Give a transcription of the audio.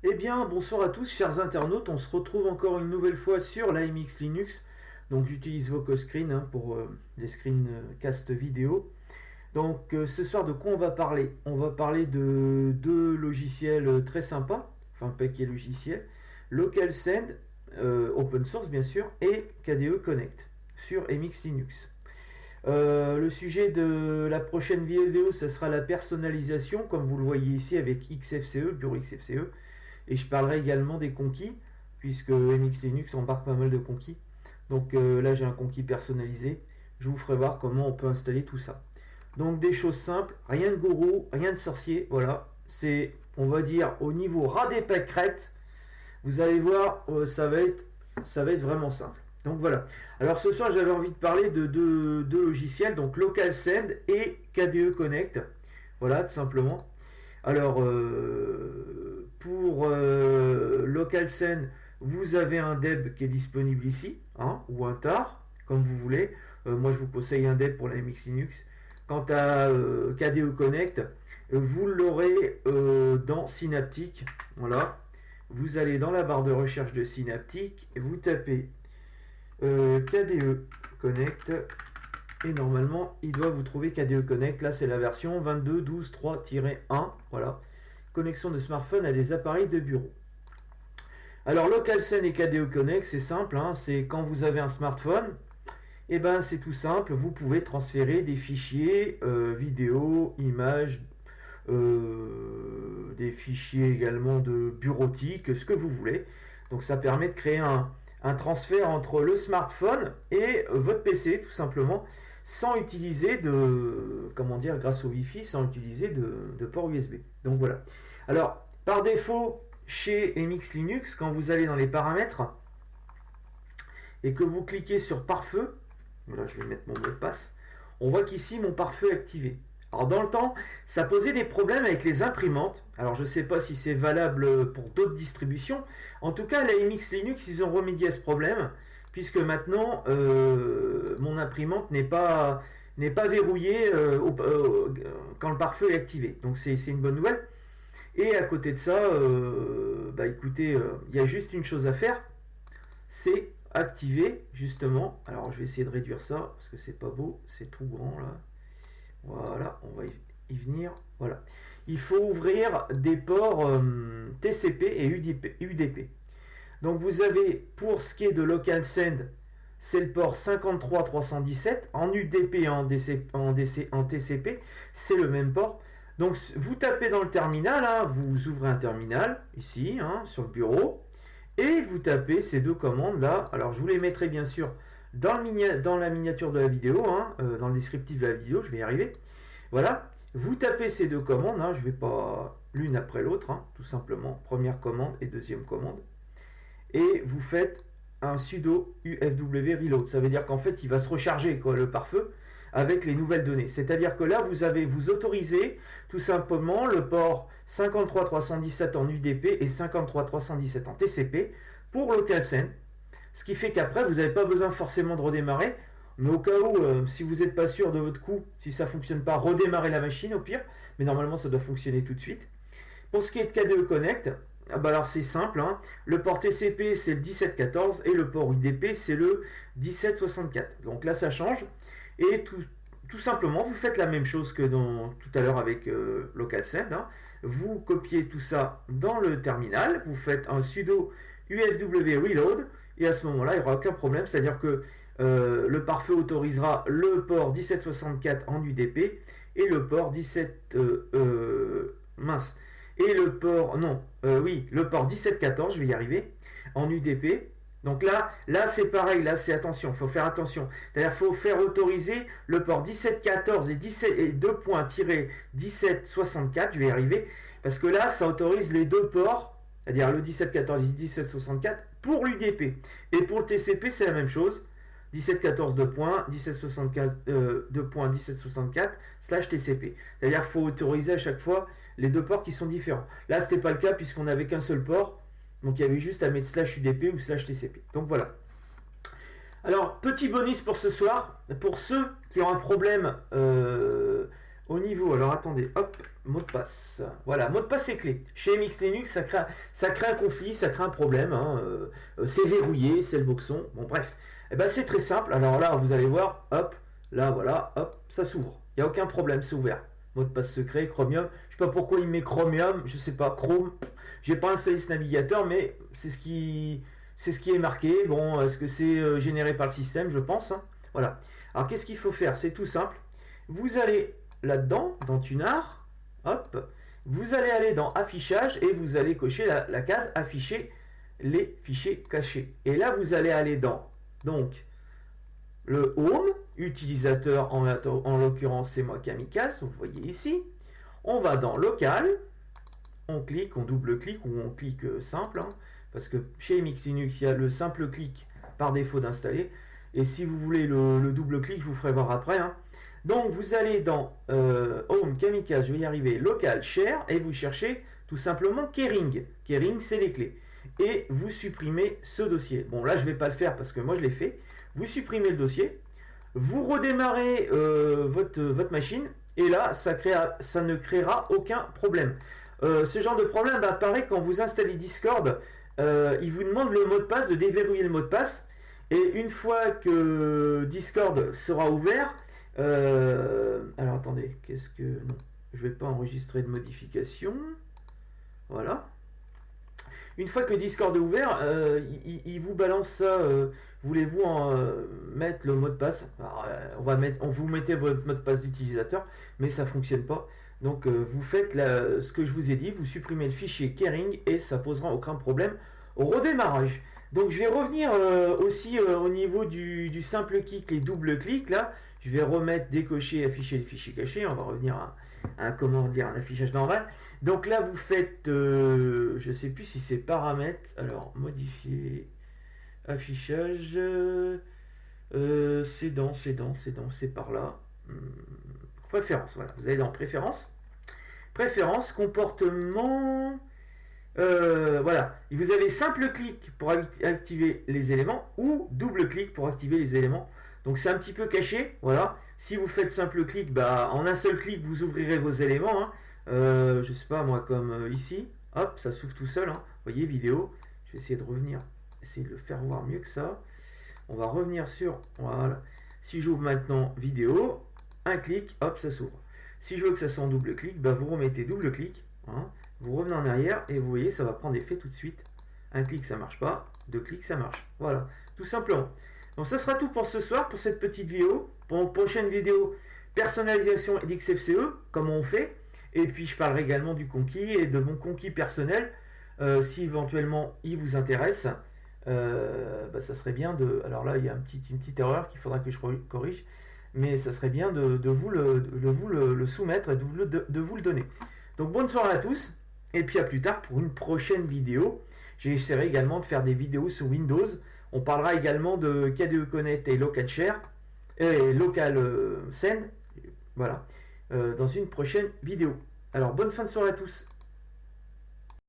Eh bien, bonsoir à tous, chers internautes. On se retrouve encore une nouvelle fois sur l'AMX Linux. Donc, j'utilise VocoScreen pour les screencasts vidéo. Donc, ce soir, de quoi on va parler? On va parler de deux logiciels très sympas, enfin, un paquet logiciel, LocalSend, open source bien sûr, et KDE Connect sur MX Linux. Le sujet de la prochaine vidéo, ça sera la personnalisation, comme vous le voyez ici avec XFCE, Bureau XFCE. Et je parlerai également des conquis, puisque MX Linux embarque pas mal de conquis. Donc là, j'ai un conquis personnalisé. Je vous ferai voir comment on peut installer tout ça. Donc des choses simples, rien de gourou, rien de sorcier. Voilà, c'est, on va dire, au niveau ras des pâquerettes. Vous allez voir, ça va être vraiment simple. Donc voilà. Alors ce soir, j'avais envie de parler de deux logiciels, donc LocalSend et KDE Connect. Voilà, tout simplement. Alors, pour LocalSend, vous avez un DEB qui est disponible ici, ou un TAR, comme vous voulez. Moi, je vous conseille un DEB pour la MX Linux. Quant à KDE Connect, vous l'aurez dans Synaptic. Voilà. Vous allez dans la barre de recherche de Synaptic, vous tapez KDE Connect. Et normalement, il doit vous trouver KDE Connect. Là, c'est la version 22.12.3-1. Voilà. Connexion de smartphone à des appareils de bureau. Alors, LocalSend et KDE Connect, c'est simple. C'est quand vous avez un smartphone. Et ben, c'est tout simple. Vous pouvez transférer des fichiers vidéo, images, des fichiers également de bureautique, ce que vous voulez. Donc, ça permet de créer un transfert entre le smartphone et votre PC, tout simplement, sans utiliser grâce au Wi-Fi, sans utiliser de port USB. Donc voilà. Alors, par défaut, chez MX Linux, quand vous allez dans les paramètres et que vous cliquez sur pare-feu, voilà, je vais mettre mon mot de passe, on voit qu'ici, mon pare-feu est activé. Alors dans le temps, ça posait des problèmes avec les imprimantes. Alors je ne sais pas si c'est valable pour d'autres distributions. En tout cas, la MX Linux, ils ont remédié à ce problème, puisque maintenant, mon imprimante n'est pas verrouillée quand le pare-feu est activé. Donc c'est une bonne nouvelle. Et à côté de ça, écoutez, il y a juste une chose à faire, c'est activer justement. Alors je vais essayer de réduire ça, parce que c'est pas beau, c'est tout grand là. Voilà, on va y venir. Voilà. Il faut ouvrir des ports TCP et UDP. Donc vous avez, pour ce qui est de LocalSend, c'est le port 53317. En UDP et en TCP, c'est le même port. Donc vous tapez dans le terminal, vous ouvrez un terminal, ici, sur le bureau, et vous tapez ces deux commandes là. Alors je vous les mettrai bien sûr dans la miniature de la vidéo, dans le descriptif de la vidéo, je vais y arriver. Voilà, vous tapez ces deux commandes, je ne vais pas l'une après l'autre, tout simplement, première commande et deuxième commande. Et vous faites un sudo ufw reload, ça veut dire qu'en fait il va se recharger le pare-feu avec les nouvelles données. C'est-à-dire que là vous autorisez tout simplement le port 53317 en UDP et 53317 en TCP pour LocalSend. Ce qui fait qu'après, vous n'avez pas besoin forcément de redémarrer. Mais au cas où, si vous n'êtes pas sûr de votre coup, si ça ne fonctionne pas, redémarrez la machine au pire. Mais normalement, ça doit fonctionner tout de suite. Pour ce qui est de KDE Connect, alors c'est simple. Le port TCP, c'est le 1714 et le port UDP, c'est le 1764. Donc là, ça change. Et tout simplement, vous faites la même chose que tout à l'heure avec LocalSend. Vous copiez tout ça dans le terminal. Vous faites un sudo ufw reload. Et à ce moment-là, il n'y aura aucun problème, c'est-à-dire que le pare-feu autorisera le port 1764 en UDP et le port le port 1714, je vais y arriver, en UDP. Donc là c'est pareil, là c'est attention, il faut faire attention. C'est-à-dire qu'il faut faire autoriser le port 1714 et 2.1764, je vais y arriver, parce que là ça autorise les deux ports, c'est-à-dire le 1714 et 1764 pour l'UDP. Et pour le TCP, c'est la même chose. 1714 2.1764 slash TCP. C'est-à-dire qu'il faut autoriser à chaque fois les deux ports qui sont différents. Là, ce n'était pas le cas puisqu'on n'avait qu'un seul port. Donc, il y avait juste à mettre slash UDP ou slash TCP. Donc, voilà. Alors, petit bonus pour ce soir. Pour ceux qui ont un problème au niveau... Alors, attendez, hop. mot de passe. Voilà, mot de passe et clé. Chez MX Linux, ça crée un conflit, ça crée un problème. Hein. C'est verrouillé, c'est le boxon. Bon, bref. Eh ben, c'est très simple. Alors là, vous allez voir, hop, là, voilà, hop, ça s'ouvre. Il n'y a aucun problème, c'est ouvert. Mot de passe secret, Chromium. Je sais pas pourquoi il met Chromium, je sais pas, Chrome. J'ai pas installé ce navigateur, mais c'est ce qui est marqué. Bon, est-ce que c'est généré par le système, je pense. Hein. Voilà. Alors, qu'est-ce qu'il faut faire? C'est tout simple. Vous allez là-dedans, dans Tunar, hop, vous allez aller dans Affichage et vous allez cocher la case Afficher les fichiers cachés. Et là, vous allez aller dans, donc, le Home, utilisateur, en l'occurrence, c'est moi Kamikaze, vous voyez ici. On va dans Local, on clique, on double-clique ou on clique simple, hein, parce que chez MX Linux, il y a le simple clic par défaut d'installer. Et si vous voulez le double-clic, je vous ferai voir après. Hein. Donc, vous allez dans Home, Kamikaze, je vais y arriver, Local, Share, et vous cherchez tout simplement Kering. Kering, c'est les clés. Et vous supprimez ce dossier. Bon, là, je ne vais pas le faire parce que moi, je l'ai fait. Vous supprimez le dossier, vous redémarrez votre machine, et là, ça ne créera aucun problème. Ce genre de problème apparaît quand vous installez Discord. Il vous demande le mot de passe, de déverrouiller le mot de passe. Et une fois que Discord sera ouvert, alors attendez, qu'est-ce que... Non, je ne vais pas enregistrer de modification. Voilà. Une fois que Discord est ouvert, il vous balance ça. Voulez-vous mettre le mot de passe? Alors, vous mettez votre mot de passe d'utilisateur, mais ça ne fonctionne pas. Donc vous faites ce que je vous ai dit, vous supprimez le fichier Kering et ça posera aucun problème au redémarrage. Donc je vais revenir aussi au niveau du simple clic et double clic là. Je vais remettre décocher, afficher les fichiers cachés. On va revenir à un affichage normal. Donc là vous faites, je ne sais plus si c'est paramètres. Alors modifier affichage. C'est par là. Préférences, voilà. Vous allez dans préférences. Préférences, comportement. Voilà, vous avez simple clic pour activer les éléments ou double clic pour activer les éléments. Donc c'est un petit peu caché. Voilà, si vous faites simple clic, en un seul clic vous ouvrirez vos éléments. Hein. Je sais pas moi, comme ici, hop, ça s'ouvre tout seul. Hein. Vous voyez, vidéo. Je vais essayer de revenir, essayer de le faire voir mieux que ça. On va revenir sur, voilà. Si j'ouvre maintenant vidéo, un clic, hop, ça s'ouvre. Si je veux que ça soit en double clic, vous remettez double clic. Hein. Vous revenez en arrière et vous voyez, ça va prendre effet tout de suite. Un clic, ça marche pas. Deux clics, ça marche. Voilà, tout simplement. Donc, ça sera tout pour ce soir, pour cette petite vidéo. Pour une prochaine vidéo, personnalisation d'XFCE, comment on fait. Et puis, je parlerai également du conquis et de mon conquis personnel. Si éventuellement il vous intéresse, ça serait bien de... Alors là, il y a une petite erreur qu'il faudra que je corrige. Mais ça serait bien de vous le soumettre et de vous le donner. Donc, bonne soirée à tous. Et puis à plus tard pour une prochaine vidéo. J'essaierai également de faire des vidéos sur Windows. On parlera également de KDE Connect et Local Share et Local Send. Voilà. Dans une prochaine vidéo. Alors bonne fin de soirée à tous.